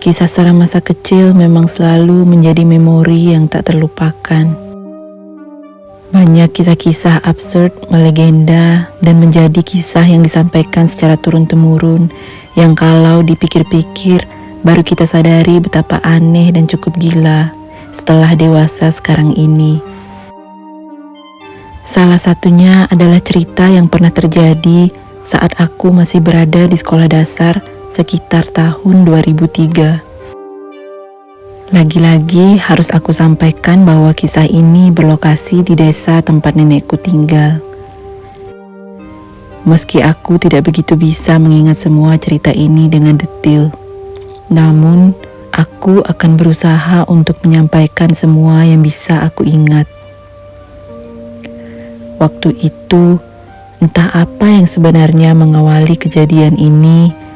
Kisah seram masa kecil memang selalu menjadi memori yang tak terlupakan. Banyak kisah-kisah absurd, melegenda, dan menjadi kisah yang disampaikan secara turun-temurun yang kalau dipikir-pikir baru kita sadari betapa aneh dan cukup gila setelah dewasa sekarang ini. Salah satunya adalah cerita yang pernah terjadi saat aku masih berada di sekolah dasar sekitar tahun 2003. Lagi-lagi harus aku sampaikan bahwa kisah ini berlokasi di desa tempat nenekku tinggal. Meski aku tidak begitu bisa mengingat semua cerita ini dengan detail, namun aku akan berusaha untuk menyampaikan semua yang bisa aku ingat. Waktu itu, entah apa yang sebenarnya mengawali kejadian ini,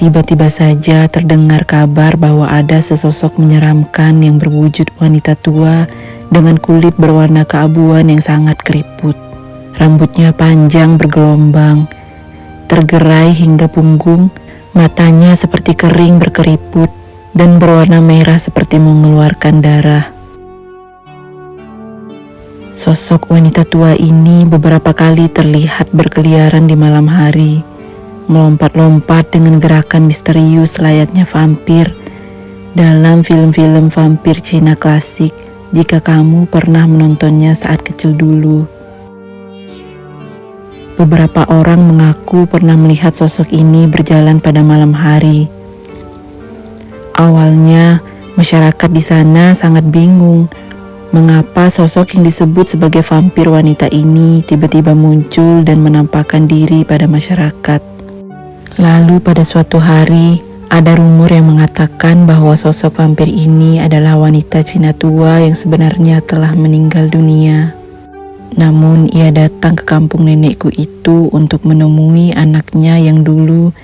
tiba-tiba saja terdengar kabar bahwa ada sesosok menyeramkan yang berwujud wanita tua dengan kulit berwarna keabuan yang sangat keriput. Rambutnya panjang bergelombang, tergerai hingga punggung, matanya seperti kering berkeriput, dan berwarna merah seperti mengeluarkan darah. Sosok wanita tua ini beberapa kali terlihat berkeliaran di malam hari, melompat-lompat dengan gerakan misterius layaknya vampir dalam film-film vampir Cina klasik jika kamu pernah menontonnya saat kecil dulu. Beberapa orang mengaku pernah melihat sosok ini berjalan pada malam hari. Awalnya, masyarakat di sana sangat bingung mengapa sosok yang disebut sebagai vampir wanita ini tiba-tiba muncul dan menampakkan diri pada masyarakat. Lalu pada suatu hari, ada rumor yang mengatakan bahwa sosok vampir ini adalah wanita Cina tua yang sebenarnya telah meninggal dunia. Namun ia datang ke kampung nenekku itu untuk menemui anaknya yang dulu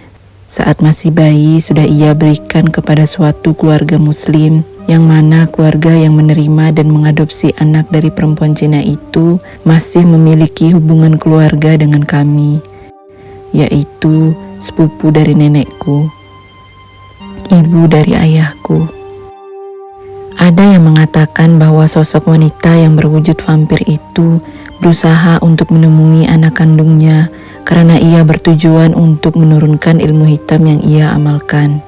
saat masih bayi sudah ia berikan kepada suatu keluarga muslim, yang mana keluarga yang menerima dan mengadopsi anak dari perempuan Cina itu masih memiliki hubungan keluarga dengan kami, yaitu sepupu dari nenekku, ibu dari ayahku. Ada yang mengatakan bahwa sosok wanita yang berwujud vampir itu berusaha untuk menemui anak kandungnya karena ia bertujuan untuk menurunkan ilmu hitam yang ia amalkan.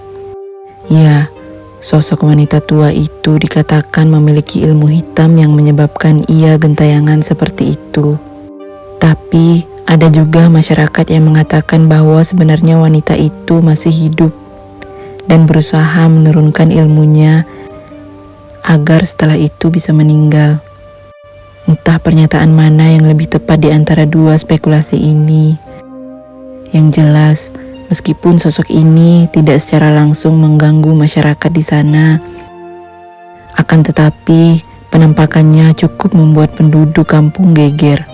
Ya, sosok wanita tua itu dikatakan memiliki ilmu hitam yang menyebabkan ia gentayangan seperti itu. Tapi ada juga masyarakat yang mengatakan bahwa sebenarnya wanita itu masih hidup dan berusaha menurunkan ilmunya agar setelah itu bisa meninggal. Entah pernyataan mana yang lebih tepat di antara dua spekulasi ini. Yang jelas, meskipun sosok ini tidak secara langsung mengganggu masyarakat di sana, akan tetapi penampakannya cukup membuat penduduk kampung geger.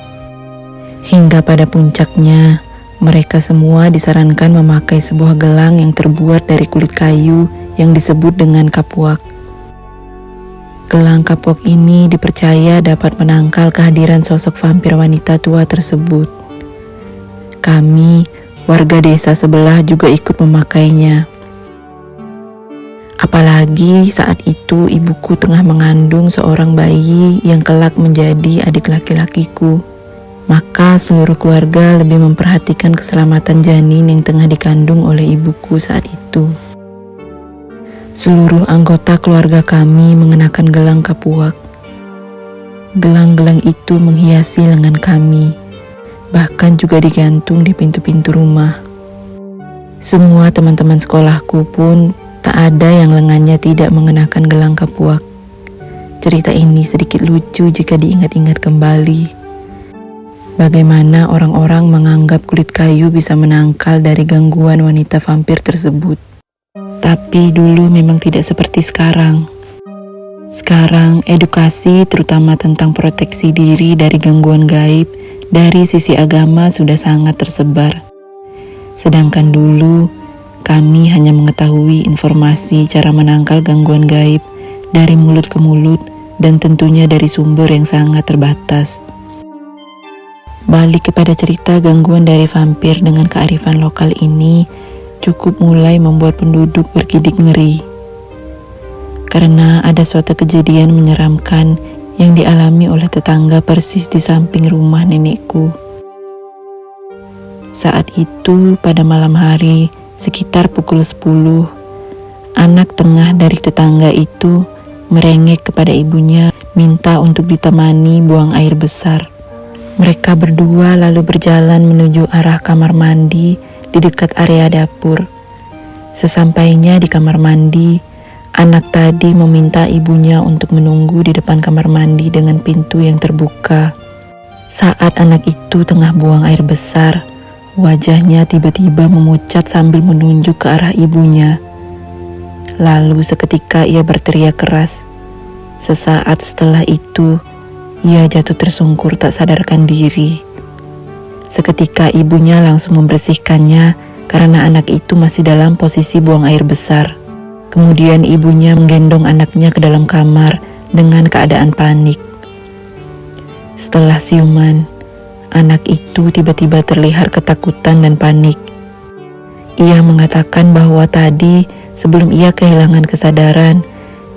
Hingga pada puncaknya, mereka semua disarankan memakai sebuah gelang yang terbuat dari kulit kayu yang disebut dengan kapuak. Gelang kapuak ini dipercaya dapat menangkal kehadiran sosok vampir wanita tua tersebut. Kami, warga desa sebelah, juga ikut memakainya. Apalagi saat itu ibuku tengah mengandung seorang bayi yang kelak menjadi adik laki-lakiku. Maka seluruh keluarga lebih memperhatikan keselamatan janin yang tengah dikandung oleh ibuku saat itu. Seluruh anggota keluarga kami mengenakan gelang kapuak. Gelang-gelang itu menghiasi lengan kami, bahkan juga digantung di pintu-pintu rumah. Semua teman-teman sekolahku pun tak ada yang lengannya tidak mengenakan gelang kapuak. Cerita ini sedikit lucu jika diingat-ingat kembali. Bagaimana orang-orang menganggap kulit kayu bisa menangkal dari gangguan wanita vampir tersebut. Tapi dulu memang tidak seperti sekarang. Sekarang edukasi terutama tentang proteksi diri dari gangguan gaib dari sisi agama sudah sangat tersebar. Sedangkan dulu kami hanya mengetahui informasi cara menangkal gangguan gaib dari mulut ke mulut dan tentunya dari sumber yang sangat terbatas. Balik kepada cerita gangguan dari vampir dengan kearifan lokal ini cukup mulai membuat penduduk bergidik ngeri. karena ada suatu kejadian menyeramkan yang dialami oleh tetangga persis di samping rumah nenekku. Saat itu pada malam hari sekitar pukul 10, anak tengah dari tetangga itu merengek kepada ibunya minta untuk ditemani buang air besar. Mereka berdua lalu berjalan menuju arah kamar mandi di dekat area dapur. Sesampainya di kamar mandi, anak tadi meminta ibunya untuk menunggu di depan kamar mandi dengan pintu yang terbuka. Saat anak itu tengah buang air besar, wajahnya tiba-tiba memucat sambil menunjuk ke arah ibunya. Lalu seketika ia berteriak keras. Sesaat setelah itu, ia jatuh tersungkur tak sadarkan diri. Seketika ibunya langsung membersihkannya karena anak itu masih dalam posisi buang air besar. Kemudian ibunya menggendong anaknya ke dalam kamar dengan keadaan panik. Setelah siuman, anak itu tiba-tiba terlihat ketakutan dan panik. Ia mengatakan bahwa tadi sebelum ia kehilangan kesadaran,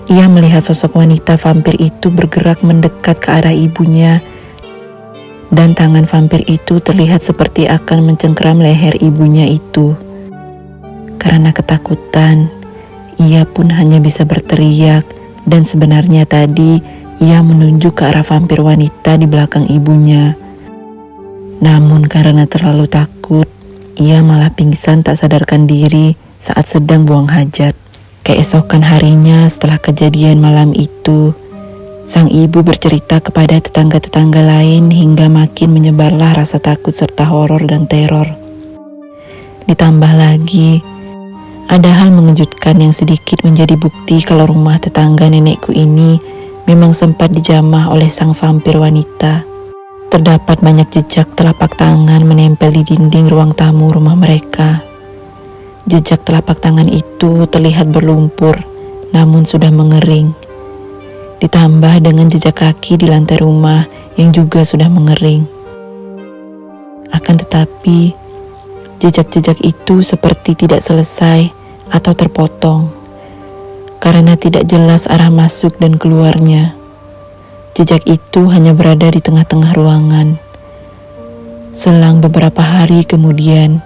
ia melihat sosok wanita vampir itu bergerak mendekat ke arah ibunya, dan tangan vampir itu terlihat seperti akan mencengkeram leher ibunya itu. Karena ketakutan, ia pun hanya bisa berteriak, dan sebenarnya tadi ia menunjuk ke arah vampir wanita di belakang ibunya. Namun karena terlalu takut, ia malah pingsan tak sadarkan diri saat sedang buang hajat. Keesokan harinya setelah kejadian malam itu, sang ibu bercerita kepada tetangga-tetangga lain hingga makin menyebarlah rasa takut serta horor dan teror. Ditambah lagi, ada hal mengejutkan yang sedikit menjadi bukti kalau rumah tetangga nenekku ini memang sempat dijamah oleh sang vampir wanita. Terdapat banyak jejak telapak tangan menempel di dinding ruang tamu rumah mereka. Jejak telapak tangan itu terlihat berlumpur, namun sudah mengering. Ditambah dengan jejak kaki di lantai rumah yang juga sudah mengering. Akan tetapi, jejak-jejak itu seperti tidak selesai atau terpotong, karena tidak jelas arah masuk dan keluarnya. Jejak itu hanya berada di tengah-tengah ruangan. Selang beberapa hari kemudian,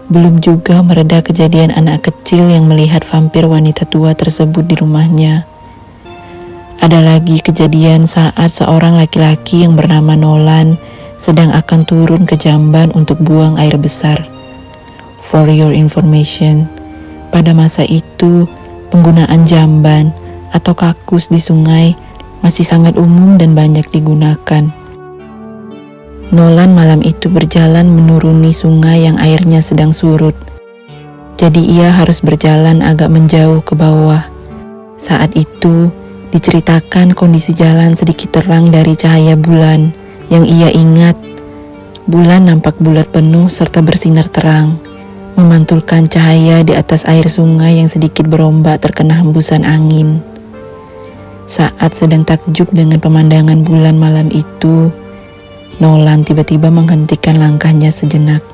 belum juga mereda kejadian anak kecil yang melihat vampir wanita tua tersebut di rumahnya. Ada lagi kejadian saat seorang laki-laki yang bernama Nolan sedang akan turun ke jamban untuk buang air besar. For your information, pada masa itu, penggunaan jamban atau kakus di sungai masih sangat umum dan banyak digunakan. Nolan malam itu berjalan menuruni sungai yang airnya sedang surut. Jadi ia harus berjalan agak menjauh ke bawah. Saat itu, diceritakan kondisi jalan sedikit terang dari cahaya bulan. Yang ia ingat, bulan nampak bulat penuh serta bersinar terang, memantulkan cahaya di atas air sungai yang sedikit berombak terkena hembusan angin. Saat sedang takjub dengan pemandangan bulan malam itu, Nolan tiba-tiba menghentikan langkahnya sejenak.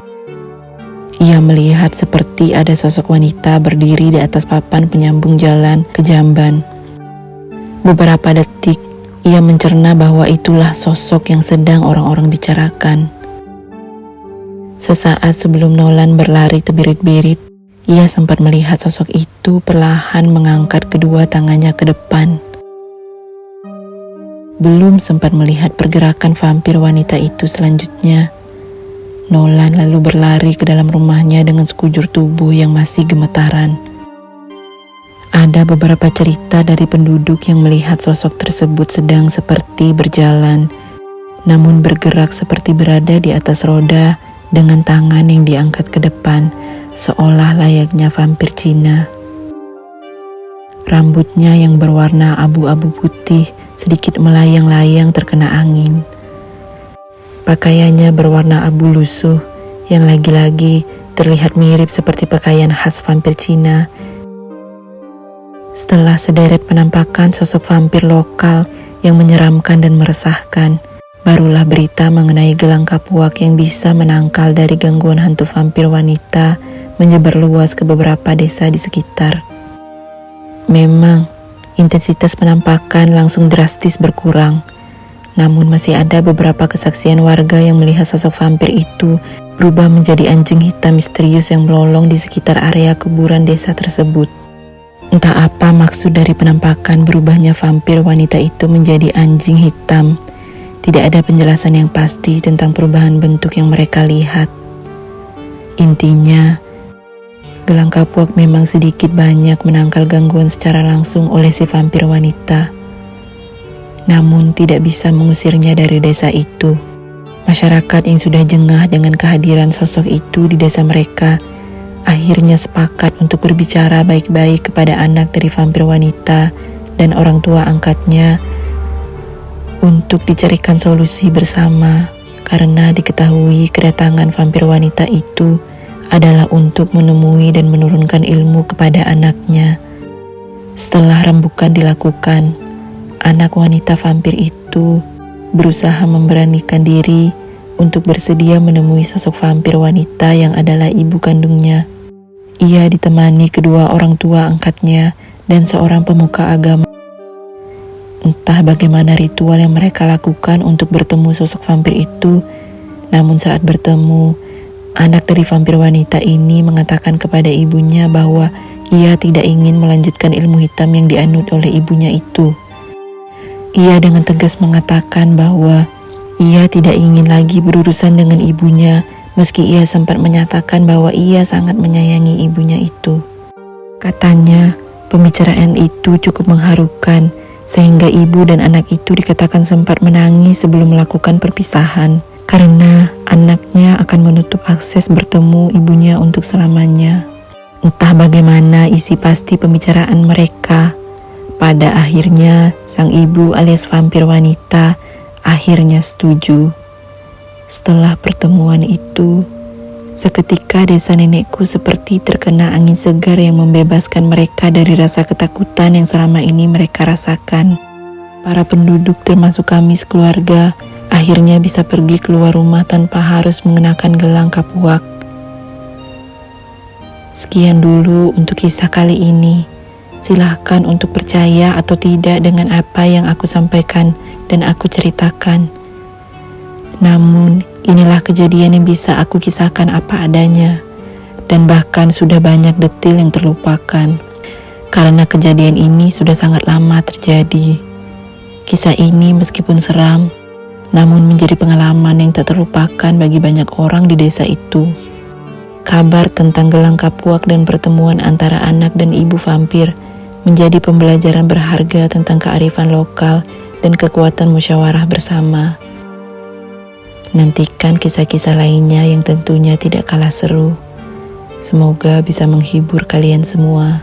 Ia melihat seperti ada sosok wanita berdiri di atas papan penyambung jalan ke jamban. Beberapa detik, ia mencerna bahwa itulah sosok yang sedang orang-orang bicarakan. Sesaat sebelum Nolan berlari terbirit-birit, ia sempat melihat sosok itu perlahan mengangkat kedua tangannya ke depan. Belum sempat melihat pergerakan vampir wanita itu selanjutnya, Nolan lalu berlari ke dalam rumahnya dengan sekujur tubuh yang masih gemetaran. Ada beberapa cerita dari penduduk yang melihat sosok tersebut sedang seperti berjalan, namun bergerak seperti berada di atas roda dengan tangan yang diangkat ke depan, seolah layaknya vampir Cina. Rambutnya yang berwarna abu-abu putih sedikit melayang-layang terkena angin. Pakaiannya berwarna abu lusuh yang lagi-lagi terlihat mirip seperti pakaian khas vampir Cina. Setelah sederet penampakan sosok vampir lokal yang menyeramkan dan meresahkan, barulah berita mengenai gelang kapuak yang bisa menangkal dari gangguan hantu vampir wanita menyebar luas ke beberapa desa di sekitar. Memang, Intensitas penampakan langsung drastis berkurang. Namun masih ada beberapa kesaksian warga yang melihat sosok vampir itu berubah menjadi anjing hitam misterius yang melolong di sekitar area kuburan desa tersebut. Entah apa maksud dari penampakan berubahnya vampir wanita itu menjadi anjing hitam. Tidak ada penjelasan yang pasti tentang perubahan bentuk yang mereka lihat. Intinya, gelang kapuak memang sedikit banyak menangkal gangguan secara langsung oleh si vampir wanita. Namun tidak bisa mengusirnya dari desa itu. Masyarakat yang sudah jengah dengan kehadiran sosok itu di desa mereka akhirnya sepakat untuk berbicara baik-baik kepada anak dari vampir wanita dan orang tua angkatnya untuk dicarikan solusi bersama, karena diketahui kedatangan vampir wanita itu adalah untuk menemui dan menurunkan ilmu kepada anaknya. Setelah rembukan dilakukan, anak wanita vampir itu berusaha memberanikan diri untuk bersedia menemui sosok vampir wanita yang adalah ibu kandungnya. Ia ditemani kedua orang tua angkatnya dan seorang pemuka agama. Entah bagaimana ritual yang mereka lakukan untuk bertemu sosok vampir itu, namun saat bertemu, anak dari vampir wanita ini mengatakan kepada ibunya bahwa ia tidak ingin melanjutkan ilmu hitam yang dianut oleh ibunya itu. Ia dengan tegas mengatakan bahwa ia tidak ingin lagi berurusan dengan ibunya, meski ia sempat menyatakan bahwa ia sangat menyayangi ibunya itu. Katanya, pembicaraan itu cukup mengharukan, sehingga ibu dan anak itu dikatakan sempat menangis sebelum melakukan perpisahan, karena anaknya akan menutup akses bertemu ibunya untuk selamanya. Entah bagaimana isi pasti pembicaraan mereka. Pada akhirnya, sang ibu alias vampir wanita akhirnya setuju. Setelah pertemuan itu, seketika desa nenekku seperti terkena angin segar yang membebaskan mereka dari rasa ketakutan yang selama ini mereka rasakan. Para penduduk termasuk kami sekeluarga akhirnya bisa pergi keluar rumah tanpa harus mengenakan gelang kapuak. Sekian dulu untuk kisah kali ini. Silahkan untuk percaya atau tidak dengan apa yang aku sampaikan dan aku ceritakan. Namun, inilah kejadian yang bisa aku kisahkan apa adanya. Dan bahkan sudah banyak detil yang terlupakan. Karena kejadian ini sudah sangat lama terjadi. Kisah ini meskipun seram, namun menjadi pengalaman yang tak terlupakan bagi banyak orang di desa itu. Kabar tentang gelang kapuak dan pertemuan antara anak dan ibu vampir menjadi pembelajaran berharga tentang kearifan lokal dan kekuatan musyawarah bersama. Nantikan kisah-kisah lainnya yang tentunya tidak kalah seru. Semoga bisa menghibur kalian semua.